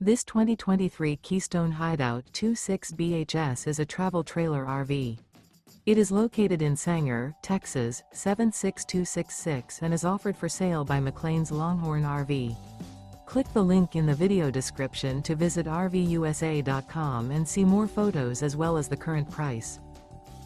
This 2023 Keystone Hideout 26BHS is a travel trailer RV. It is located in Sanger, Texas, 76266 and is offered for sale by McClain's Longhorn RV. Click the link in the video description to visit RVUSA.com and see more photos as well as the current price.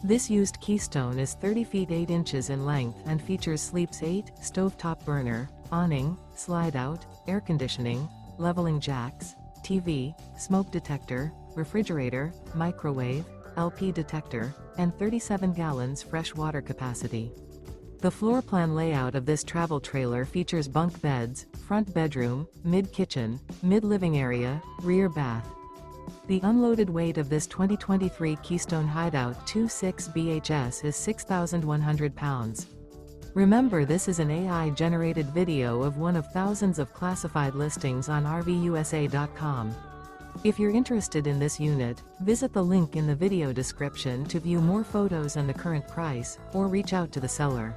This used Keystone is 30 feet 8 inches in length and features sleeps 8, stovetop burner, awning, slide-out, air conditioning, leveling jacks, TV, smoke detector, refrigerator, microwave, LP detector, and 37 gallons fresh water capacity. The floor plan layout of this travel trailer features bunk beds, front bedroom, mid-kitchen, mid-living area, rear bath. The unloaded weight of this 2023 Keystone Hideout 26BHS is 6,100 pounds. Remember, this is an AI-generated video of one of thousands of classified listings on RVUSA.com. If you're interested in this unit, visit the link in the video description to view more photos and the current price, or reach out to the seller.